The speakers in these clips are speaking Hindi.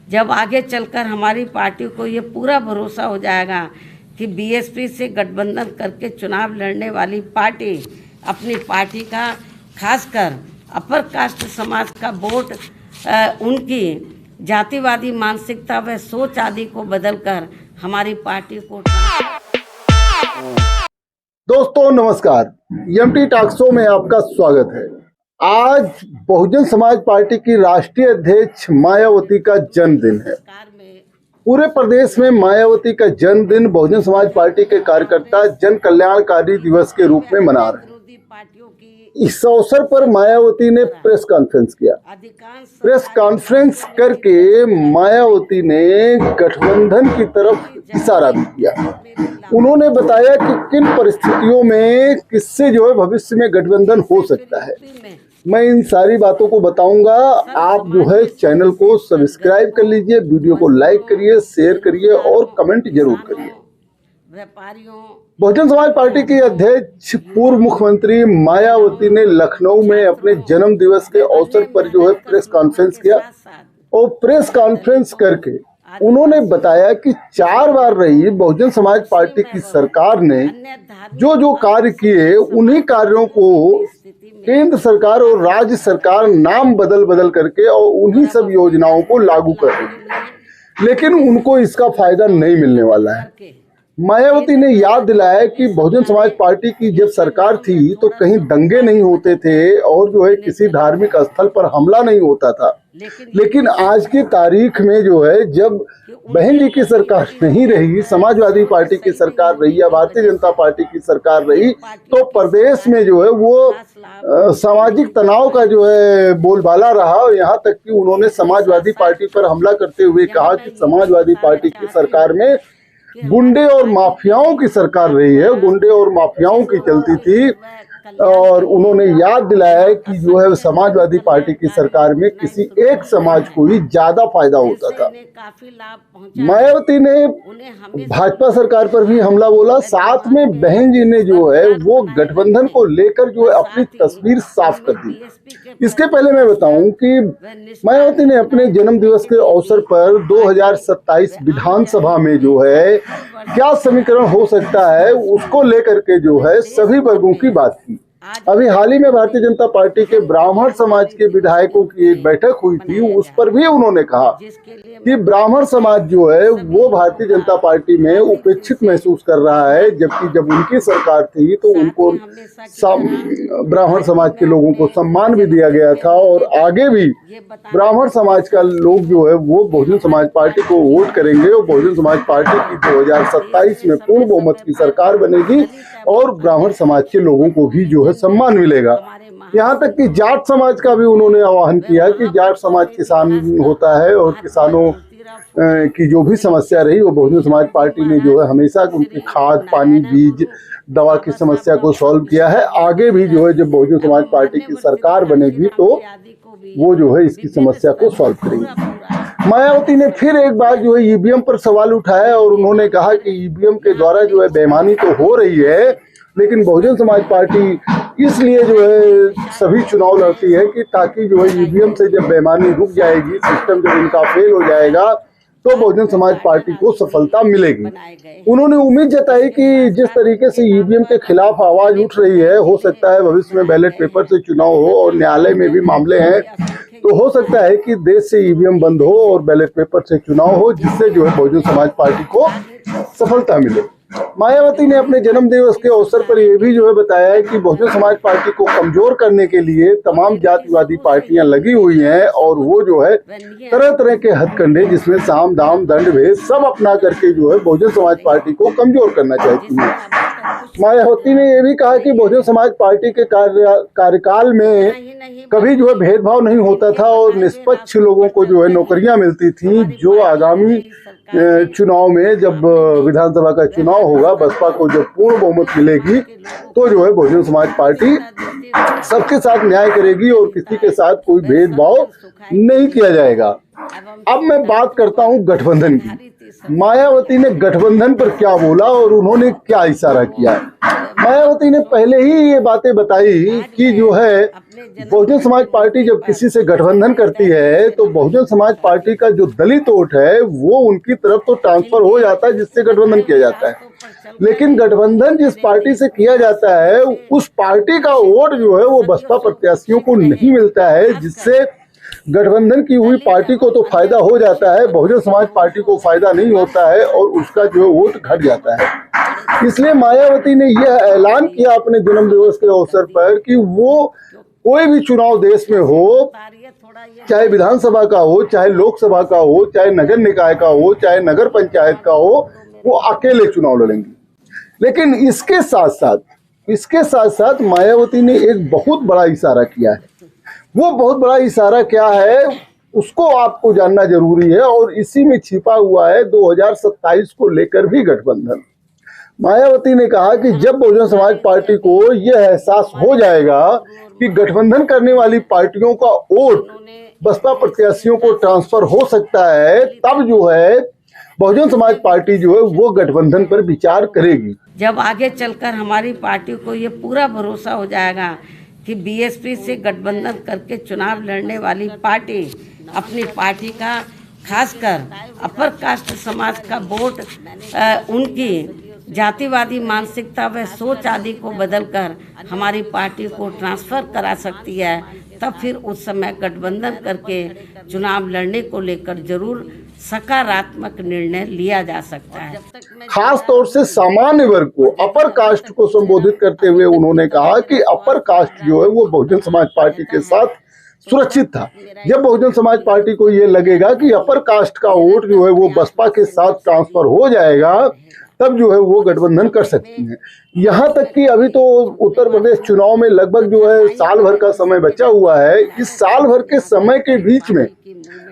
जब आगे चलकर हमारी पार्टी को ये पूरा भरोसा हो जाएगा कि बीएसपी से गठबंधन करके चुनाव लड़ने वाली पार्टी अपनी पार्टी का खासकर अपर कास्ट समाज का वोट उनकी जातिवादी मानसिकता व सोच आदि को बदलकर हमारी पार्टी को। दोस्तों नमस्कार, एमटी टॉक शो में आपका स्वागत है। आज बहुजन समाज पार्टी की राष्ट्रीय अध्यक्ष मायावती का जन्मदिन है। पूरे प्रदेश में मायावती का जन्मदिन बहुजन समाज पार्टी के कार्यकर्ता जन कल्याणकारी दिवस के रूप में मना रहे हैं। इस अवसर पर मायावती ने प्रेस कॉन्फ्रेंस किया। प्रेस कॉन्फ्रेंस करके मायावती ने गठबंधन की तरफ इशारा भी किया। उन्होंने बताया कि किन परिस्थितियों में किससे जो है भविष्य में गठबंधन हो सकता है। मैं इन सारी बातों को बताऊंगा। आप जो है चैनल को सब्सक्राइब कर लीजिए, वीडियो को लाइक करिए, शेयर करिए और कमेंट जरूर करिए। बहुजन समाज पार्टी की अध्यक्ष पूर्व मुख्यमंत्री मायावती ने लखनऊ में अपने जन्म दिवस के अवसर पर जो है प्रेस कॉन्फ्रेंस किया और प्रेस कॉन्फ्रेंस करके उन्होंने बताया कि 4 बार रही बहुजन समाज पार्टी की सरकार ने जो कार्य किए उन्हीं कार्यों को केंद्र सरकार और राज्य सरकार नाम बदल करके और उन्हीं सब योजनाओं को लागू कर रही है, लेकिन उनको इसका फायदा नहीं मिलने वाला है। मायावती ने याद दिलाया कि बहुजन समाज पार्टी की जब सरकार थी तो कहीं दंगे नहीं होते थे और जो है किसी धार्मिक स्थल पर हमला नहीं होता था, लेकिन आज की तारीख में जो है जब बहन जी की सरकार नहीं रही, समाजवादी पार्टी की सरकार रही या भारतीय जनता पार्टी की सरकार रही, तो प्रदेश में जो है वो सामाजिक तनाव का जो है बोलबाला रहा। यहाँ तक कि उन्होंने समाजवादी पार्टी पर हमला करते हुए कहा कि समाजवादी पार्टी की सरकार में गुंडे और माफियाओं की सरकार रही है, गुंडे और माफियाओं की चलती थी। और उन्होंने याद दिलाया कि जो है समाजवादी पार्टी की सरकार में किसी एक समाज को ही ज्यादा फायदा होता था। मायावती ने भाजपा सरकार पर भी हमला बोला। साथ में बहन जी ने जो है वो गठबंधन को लेकर जो है अपनी तस्वीर साफ कर दी। इसके पहले मैं बताऊं कि मायावती ने अपने जन्म दिवस के अवसर पर 2027 विधानसभा में जो है क्या समीकरण हो सकता है उसको लेकर के जो है सभी वर्गों की बात की। अभी हाल ही में भारतीय जनता पार्टी के ब्राह्मण समाज के विधायकों की एक बैठक हुई थी, उस पर भी उन्होंने कहा कि ब्राह्मण समाज जो है वो भारतीय जनता पार्टी में उपेक्षित महसूस कर रहा है, जबकि जब उनकी सरकार थी तो उनको ब्राह्मण समाज के लोगों को सम्मान भी दिया गया था और आगे भी ब्राह्मण समाज का लोग जो है वो बहुजन समाज पार्टी को वोट करेंगे और बहुजन समाज पार्टी की 2027 में पूर्ण बहुमत की सरकार बनेगी और ब्राह्मण समाज के लोगों को भी जो है सम्मान मिलेगा। यहाँ तक कि जाट समाज का भी उन्होंने आह्वान किया कि जाट समाज किसान होता है और किसानों की जो भी समस्या रही वो बहुजन समाज पार्टी ने जो है हमेशा उनकी खाद, पानी, बीज, दवा की समस्या को सॉल्व किया है। आगे भी जो है जब बहुजन समाज पार्टी की सरकार बनेगी तो वो जो है इसकी समस्या को सॉल्व करेगी। मायावती ने फिर एक बार जो है ईवीएम पर सवाल उठाया और उन्होंने कहा कि ईवीएम के द्वारा जो है बेईमानी तो हो रही है, लेकिन बहुजन समाज पार्टी इसलिए जो है सभी चुनाव लड़ती है कि ताकि जो है ईवीएम से जब बेईमानी रुक जाएगी, सिस्टम जब इनका फेल हो जाएगा तो बहुजन समाज पार्टी को सफलता मिलेगी। उन्होंने उम्मीद जताई कि जिस तरीके से ईवीएम के खिलाफ आवाज उठ रही है, हो सकता है भविष्य में बैलेट पेपर से चुनाव हो और न्यायालय में भी मामले हैं, तो हो सकता है कि देश से ईवीएम बंद हो और बैलेट पेपर से चुनाव हो, जिससे जो है बहुजन समाज पार्टी को सफलता मिले। मायावती ने अपने जन्म दिवस के अवसर पर यह भी जो है बताया है कि बहुजन समाज पार्टी को कमजोर करने के लिए तमाम जातिवादी पार्टियां लगी हुई हैं और वो जो है तरह तरह के हथकंडे जिसमें साम दाम दंड भेद सब अपना करके जो है बहुजन समाज पार्टी को कमजोर करना चाहती है। मायावती ने यह भी कहा कि बहुजन समाज पार्टी के कार्यकाल में कभी जो है भेदभाव नहीं होता था और निष्पक्ष लोगों को जो है नौकरियां मिलती थी। जो आगामी चुनाव में जब विधानसभा का चुनाव होगा, बसपा को जब पूर्ण बहुमत मिलेगी तो जो है बहुजन समाज पार्टी सबके साथ न्याय करेगी और किसी के साथ कोई भेदभाव नहीं किया जाएगा। अब मैं बात करता हूं गठबंधन की। मायावती ने गठबंधन पर क्या बोला और उन्होंने क्या इशारा किया है। मायावती ने पहले ही ये बातें बताई कि जो है बहुजन समाज पार्टी जब किसी से गठबंधन करती है तो बहुजन समाज पार्टी का जो दलित वोट है वो उनकी तरफ तो ट्रांसफर हो जाता है जिससे गठबंधन किया जाता है, लेकिन गठबंधन जिस पार्टी से किया जाता है उस पार्टी का वोट जो है वो बसपा प्रत्याशियों को नहीं मिलता है, जिससे गठबंधन की हुई पार्टी को तो फायदा हो जाता है, बहुजन समाज पार्टी को फायदा नहीं होता है और उसका जो है वोट घट जाता है। इसलिए मायावती ने यह ऐलान किया अपने जन्म दिवस के अवसर पर कि वो कोई भी चुनाव देश में हो, चाहे विधानसभा का हो, चाहे लोकसभा का हो, चाहे नगर निकाय का हो, चाहे नगर पंचायत का हो, वो अकेले चुनाव लड़ेंगे। लेकिन इसके साथ साथ मायावती ने एक बहुत बड़ा इशारा किया है। वो बहुत बड़ा इशारा क्या है उसको आपको जानना जरूरी है और इसी में छिपा हुआ है 2027 को लेकर भी गठबंधन। मायावती ने कहा कि जब बहुजन समाज पार्टी को यह एहसास हो जाएगा कि गठबंधन करने वाली पार्टियों का वोट बसपा प्रत्याशियों को ट्रांसफर हो सकता है, तब जो है बहुजन समाज पार्टी जो है वो गठबंधन पर विचार करेगी। जब आगे चलकर हमारी पार्टी को ये पूरा भरोसा हो जाएगा कि बीएसपी से गठबंधन करके चुनाव लड़ने वाली पार्टी अपनी पार्टी का खासकर अपर कास्ट समाज का वोट उनकी जातिवादी मानसिकता व सोच आदि को बदलकर हमारी पार्टी को ट्रांसफर करा सकती है, तब फिर उस समय गठबंधन करके चुनाव लड़ने को लेकर जरूर सकारात्मक निर्णय लिया जा सकता है। खास तौर से सामान्य वर्ग को, अपर कास्ट को संबोधित करते हुए उन्होंने कहा कि अपर कास्ट जो है वो बहुजन समाज पार्टी के साथ सुरक्षित था। जब बहुजन समाज पार्टी को ये लगेगा कि अपर कास्ट का वोट जो है वो बसपा के साथ ट्रांसफर हो जाएगा, तब जो है वो गठबंधन कर सकती हैं। यहाँ तक कि अभी तो उत्तर प्रदेश चुनाव में लगभग जो है साल भर का समय बचा हुआ है। इस साल भर के समय के बीच में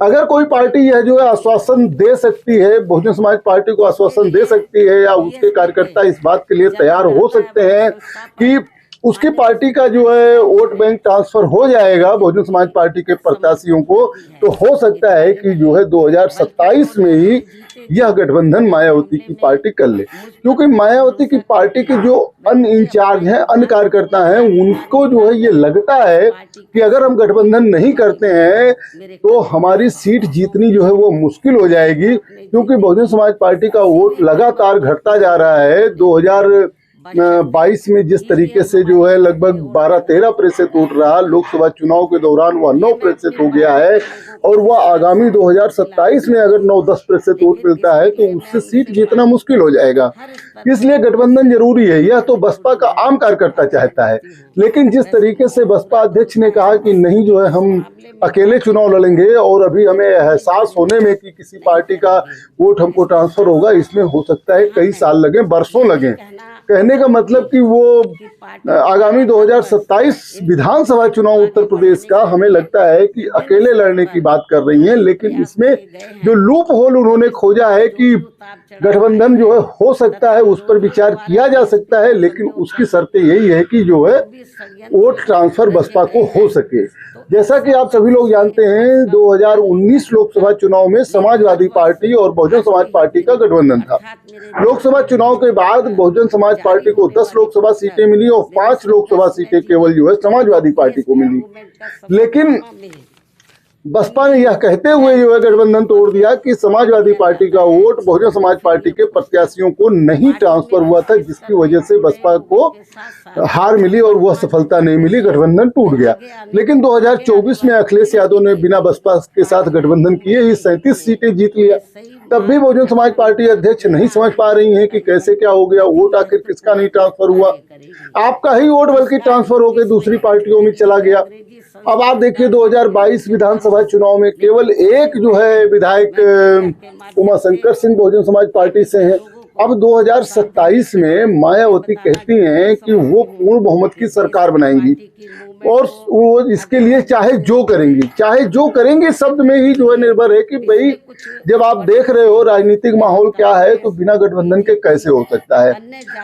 अगर कोई पार्टी यह जो है आश्वासन दे सकती है, बहुजन समाज पार्टी को आश्वासन दे सकती है या उसके कार्यकर्ता इस बात के लिए तैयार हो सकते हैं कि उसकी पार्टी का जो है वोट बैंक ट्रांसफर हो जाएगा बहुजन समाज पार्टी के प्रत्याशियों को, तो हो सकता है कि जो है 2027 में ही यह गठबंधन मायावती की पार्टी कर ले, क्योंकि मायावती की पार्टी के जो अन्य इंचार्ज हैं, अन्य कार्यकर्ता हैं, उनको जो है ये लगता है कि अगर हम गठबंधन नहीं करते हैं तो हमारी सीट जीतनी जो है वो मुश्किल हो जाएगी, क्योंकि बहुजन समाज पार्टी का वोट लगातार घटता जा रहा है। 2022 में जिस तरीके से जो है लगभग 12-13% उठ रहा, लोकसभा चुनाव के दौरान वह 9% हो गया है और वह आगामी 2027 में अगर 9-10% वोट मिलता है तो उससे सीट जीतना मुश्किल हो जाएगा। इसलिए गठबंधन जरूरी है। यह तो बसपा का आम कार्यकर्ता चाहता है, लेकिन जिस तरीके से बसपा अध्यक्ष ने कहा कि नहीं जो है हम अकेले चुनाव लड़ेंगे और अभी हमें एहसास होने में कि किसी पार्टी का वोट हमको ट्रांसफर होगा, इसमें हो सकता है कई साल लगे, बरसों लगे। कहने का मतलब कि वो आगामी 2027 विधानसभा चुनाव उत्तर प्रदेश का हमें लगता है कि अकेले लड़ने की बात कर रही हैं, लेकिन इसमें जो लूप होल उन्होंने खोजा है कि गठबंधन जो है हो सकता है, उस पर विचार किया जा सकता है, लेकिन उसकी शर्तें यही है कि जो है वोट ट्रांसफर बसपा को हो सके। जैसा कि आप सभी लोग जानते हैं 2019 लोकसभा चुनाव में समाजवादी पार्टी और बहुजन समाज पार्टी का गठबंधन था। लोकसभा चुनाव के बाद बहुजन समाज पार्टी को 10 लोकसभा सीटें मिली और 5 लोकसभा सीटें केवल जो है समाजवादी पार्टी को मिली, लेकिन बसपा ने यह कहते हुए जो है गठबंधन तोड़ दिया कि समाजवादी पार्टी का वोट बहुजन समाज पार्टी के प्रत्याशियों को नहीं ट्रांसफर हुआ था, जिसकी वजह से बसपा को हार मिली और वह सफलता नहीं मिली, गठबंधन टूट गया। लेकिन 2024 में अखिलेश यादव ने बिना बसपा के साथ गठबंधन किए ही 37 सीटें जीत लिया। तब भी बहुजन समाज पार्टी अध्यक्ष नहीं समझ पा रही हैं कि कैसे क्या हो गया, वोट आखिर किसका नहीं ट्रांसफर हुआ। आपका ही वोट बल्कि ट्रांसफर होकर दूसरी पार्टियों में चला गया। अब आप देखिए 2022 विधानसभा चुनाव में केवल एक जो है विधायक उमाशंकर सिंह बहुजन समाज पार्टी से हैं। अब 2027 में मायावती कहती हैं कि वो पूर्ण बहुमत की सरकार बनाएंगी, और वो इसके लिए चाहे जो करेंगे शब्द में ही जो है निर्भर है कि भाई जब आप देख रहे हो राजनीतिक माहौल क्या है तो बिना गठबंधन के कैसे हो सकता है।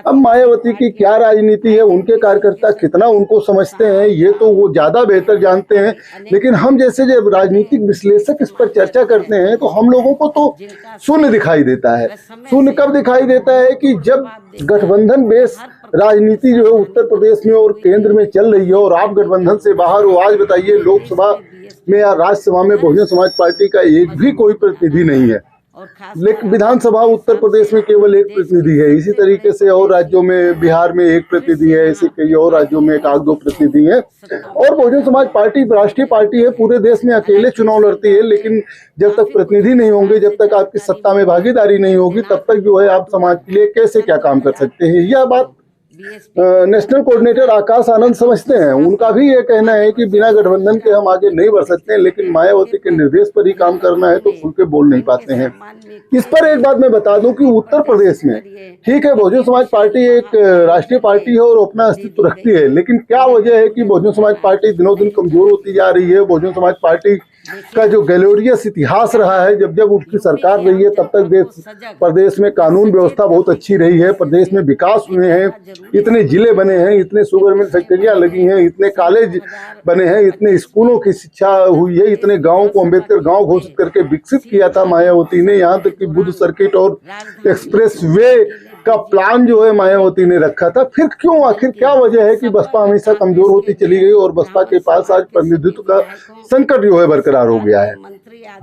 अब मायावती की क्या राजनीति है, उनके कार्यकर्ता कितना उनको समझते हैं, ये तो वो ज्यादा बेहतर जानते हैं। लेकिन हम जैसे जब राजनीतिक विश्लेषक इस पर चर्चा करते हैं तो हम लोगों को तो शून्य दिखाई देता है। शून्य कब दिखाई देता है कि जब गठबंधन बेस राजनीति जो है उत्तर प्रदेश में और केंद्र में चल रही है और आप गठबंधन से बाहर हो। आज बताइए लोकसभा में या राज्यसभा में बहुजन समाज पार्टी का एक भी कोई प्रतिनिधि नहीं है, लेकिन विधानसभा उत्तर प्रदेश में केवल एक प्रतिनिधि है। इसी तरीके से और राज्यों में, बिहार में एक प्रतिनिधि है, ऐसे कई और राज्यों में एक आध दो प्रतिनिधि हैं। और बहुजन समाज पार्टी राष्ट्रीय पार्टी है, पूरे देश में अकेले चुनाव लड़ती है। लेकिन जब तक प्रतिनिधि नहीं होंगे, जब तक आपकी सत्ता में भागीदारी नहीं होगी, तब तक जो है आप समाज के लिए कैसे क्या काम कर सकते हैं। यह बात नेशनल कोऑर्डिनेटर आकाश आनंद समझते हैं। उनका भी ये कहना है कि बिना गठबंधन के हम आगे नहीं बढ़ सकते हैं, लेकिन मायावती के निर्देश पर ही काम करना है तो खुल के बोल नहीं पाते हैं। इस पर एक बात मैं बता दूं कि उत्तर प्रदेश में ठीक है बहुजन समाज पार्टी एक राष्ट्रीय पार्टी है और अपना अस्तित्व रखती है, लेकिन क्या वजह है कि बहुजन समाज पार्टी दिनों दिन कमजोर होती जा रही है। बहुजन समाज पार्टी का जो ग्लोरियस इतिहास रहा है, जब जब उसकी सरकार रही है तब तक प्रदेश में कानून व्यवस्था बहुत अच्छी रही है, प्रदेश में विकास हुए हैं, इतने जिले बने हैं, इतने शुगर मिल फैक्ट्रियां लगी हैं, इतने कॉलेज बने हैं, इतने स्कूलों की शिक्षा हुई है, इतने गाँव को अम्बेडकर गाँव घोषित करके विकसित किया था मायावती ने। यहाँ तक कि बुद्ध सर्किट और एक्सप्रेस वे का प्लान जो है मायावती ने रखा था। फिर क्यों, आखिर क्या वजह है कि बसपा हमेशा कमजोर होती चली गई और बसपा के पास आज प्रतिनिधित्व का संकट जो है बरकरार हो गया है।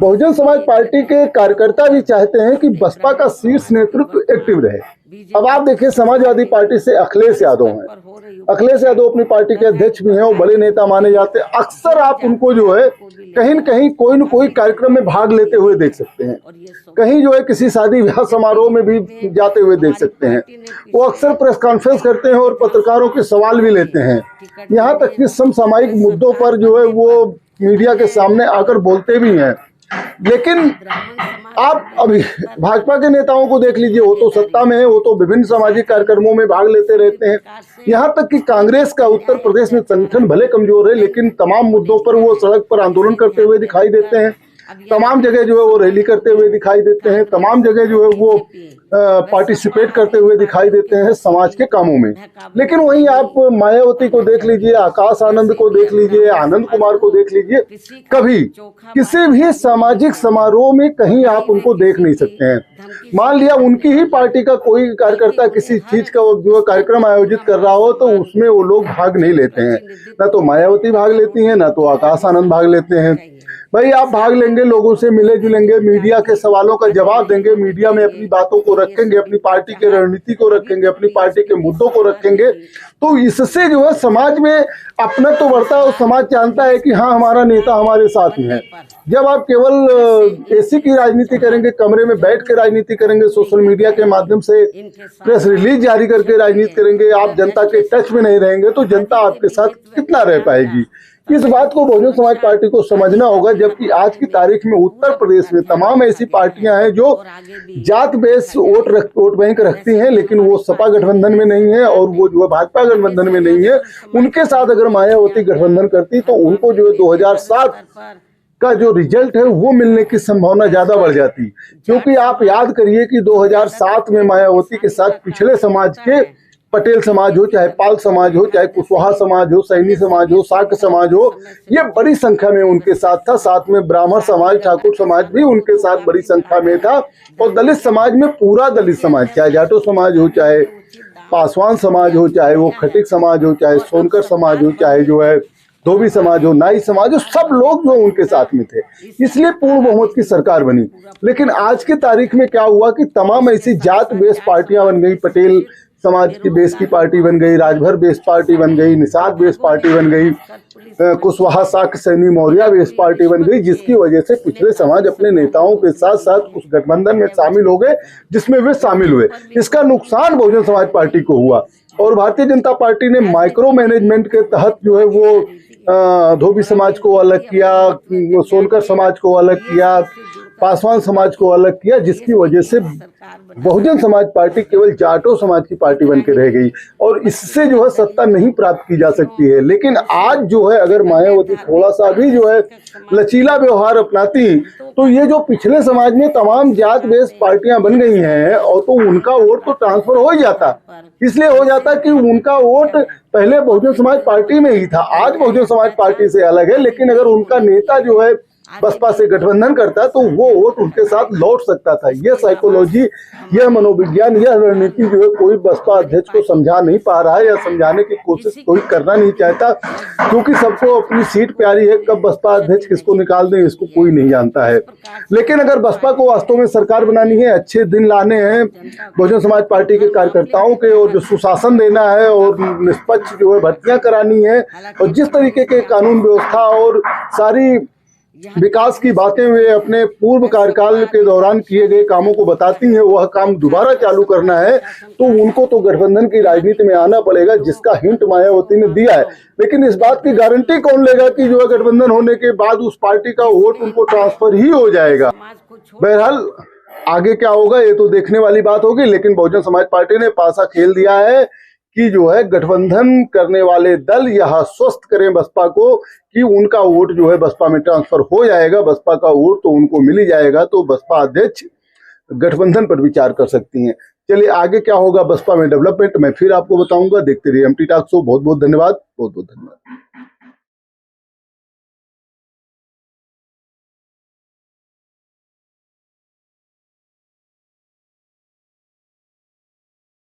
बहुजन समाज पार्टी के कार्यकर्ता भी चाहते हैं कि बसपा का शीर्ष नेतृत्व एक्टिव रहे। अब आप देखिए समाजवादी पार्टी से अखिलेश यादव हैं। अखिलेश यादव अपनी पार्टी के अध्यक्ष भी हैं और बड़े नेता माने जाते हैं। अक्सर आप उनको जो है कहीं न कहीं कोई न कोई कार्यक्रम में भाग लेते हुए देख सकते हैं, कहीं जो है किसी शादी विवाह समारोह में भी जाते हुए देख सकते हैं। वो अक्सर प्रेस कॉन्फ्रेंस करते हैं और पत्रकारों के सवाल भी लेते हैं। यहाँ तक कि समसामयिक मुद्दों पर जो है वो मीडिया के सामने आकर बोलते भी हैं। लेकिन आप अभी भाजपा के नेताओं को देख लीजिए, वो तो सत्ता में है, वो तो विभिन्न सामाजिक कार्यक्रमों में भाग लेते रहते हैं। यहाँ तक कि कांग्रेस का उत्तर प्रदेश में संगठन भले कमजोर है, लेकिन तमाम मुद्दों पर वो सड़क पर आंदोलन करते हुए दिखाई देते हैं, तमाम जगह जो है वो रैली करते हुए दिखाई देते हैं, तमाम जगह जो है वो पार्टिसिपेट करते हुए दिखाई देते हैं समाज के कामों में। लेकिन वहीं आप मायावती को देख लीजिए, आकाश आनंद को देख लीजिए, आनंद कुमार को देख लीजिए, कभी किसी भी सामाजिक समारोह में कहीं आप उनको देख नहीं सकते हैं। मान लिया उनकी ही पार्टी का कोई कार्यकर्ता किसी चीज का जो कार्यक्रम आयोजित कर रहा हो तो उसमें वो लोग भाग नहीं लेते हैं। ना तो मायावती भाग लेती हैं, ना तो आकाश आनंद भाग लेते हैं। भाई आप भाग लेंगे, लोगों से मिले जुलेंगे, मीडिया के सवालों का जवाब देंगे, मीडिया में अपनी बातों को रखेंगे, अपनी पार्टी के रणनीति को रखेंगे, अपनी पार्टी के मुद्दों को रखेंगे, तो इससे जो है समाज में अपना तो बढ़ता है और समाज जानता है कि हाँ हमारा नेता हमारे साथ में है। जब आप केवल एसी की राजनीति करेंगे, कमरे में बैठ के राजनीति करेंगे, सोशल मीडिया के माध्यम से प्रेस रिलीज जारी करके राजनीति करेंगे, आप जनता के टच में नहीं रहेंगे, तो जनता आपके साथ कितना रह पाएगी। इस बात को बहुजन समाज पार्टी को समझना होगा। जबकि आज की तारीख में उत्तर प्रदेश में तमाम ऐसी पार्टियां हैं जो जात बेस वोट बैंक रखती हैं, लेकिन वो सपा गठबंधन में नहीं है और वो जो है भाजपा गठबंधन में नहीं है। उनके साथ अगर मायावती गठबंधन करती तो उनको जो है 2007 का जो रिजल्ट है वो मिलने की संभावना ज्यादा बढ़ जाती। क्योंकि आप याद करिए कि 2007 में मायावती के साथ पिछड़े समाज के पटेल समाज हो, चाहे पाल समाज हो, चाहे कुशवाहा समाज हो, सैनी समाज हो, साक समाज हो, ये बड़ी संख्या में उनके साथ था। साथ में ब्राह्मण समाज, ठाकुर समाज भी उनके साथ बड़ी संख्या में था। और दलित समाज में पूरा दलित समाज, चाहे जाटो समाज हो, चाहे पासवान समाज हो, चाहे वो खटिक समाज हो, चाहे सोनकर समाज हो, चाहे जो है धोबी समाज हो, नाई समाज हो, सब लोग जो उनके साथ में थे। इसलिए पूर्ण बहुमत की सरकार बनी। लेकिन आज की तारीख में क्या हुआ कि तमाम ऐसी जात बेस पार्टियां बन गई। पटेल समाज की बेस की पार्टी बन गई, राजभर बेस पार्टी बन गई, निषाद बेस पार्टी बन गई, कुशवाहा साक सैनी मौर्य बेस पार्टी बन गई, जिसकी वजह से पिछड़े समाज अपने नेताओं के साथ साथ उस गठबंधन में शामिल हो गए जिसमें वे शामिल हुए। इसका नुकसान बहुजन समाज पार्टी को हुआ। और भारतीय जनता पार्टी ने माइक्रो मैनेजमेंट के तहत जो है वो धोबी समाज को अलग किया, सोनकर समाज को अलग किया, पासवान समाज को अलग किया, जिसकी वजह से बहुजन समाज पार्टी केवल जाटों समाज की पार्टी बन के रह गई और इससे जो है सत्ता नहीं प्राप्त की जा सकती है। लेकिन आज जो है अगर मायावती थोड़ा सा भी जो है लचीला व्यवहार अपनाती तो ये जो पिछले समाज में तमाम जात बेस्ड पार्टियां बन गई हैं और तो उनका वोट तो ट्रांसफर हो ही जाता। इसलिए हो जाता कि उनका वोट पहले बहुजन समाज पार्टी में ही था, आज बहुजन समाज पार्टी से अलग है। लेकिन अगर उनका नेता जो है बसपा से गठबंधन करता तो वो वोट उनके साथ लौट सकता था। यह साइकोलॉजी, यह मनोविज्ञान, यह रणनीति जो है कोई बसपा अध्यक्ष को समझा नहीं पा रहा है या समझाने की कोशिश कोई करना नहीं चाहता, क्योंकि सबको अपनी सीट प्यारी है। कब बसपा अध्यक्ष किसको निकाल दें इसको कोई नहीं जानता है। लेकिन अगर बसपा को वास्तव में सरकार बनानी है, अच्छे दिन लाने हैं बहुजन समाज पार्टी के कार्यकर्ताओं के और जो सुशासन देना है और निष्पक्ष जो है भर्तियां करानी है और जिस तरीके के कानून व्यवस्था और सारी विकास की बातें वे अपने पूर्व कार्यकाल के दौरान किए गए कामों को बताती हैं, वह काम दोबारा चालू करना है तो उनको तो गठबंधन की राजनीति में आना पड़ेगा, जिसका हिंट मायावती ने दिया है। लेकिन इस बात की गारंटी कौन लेगा कि जो है गठबंधन होने के बाद उस पार्टी का वोट उनको ट्रांसफर ही हो जाएगा। बहरहाल आगे क्या होगा ये तो देखने वाली बात होगी। लेकिन बहुजन समाज पार्टी ने पासा खेल दिया है कि जो है गठबंधन करने वाले दल यह आश्वस्त करें बसपा को कि उनका वोट जो है बसपा में ट्रांसफर हो जाएगा, बसपा का वोट तो उनको मिल ही जाएगा, तो बसपा अध्यक्ष गठबंधन पर विचार कर सकती हैं। चलिए आगे क्या होगा बसपा में डेवलपमेंट मैं फिर आपको बताऊंगा। देखते रहिए एमटी टॉक शो। बहुत बहुत धन्यवाद, बहुत बहुत धन्यवाद।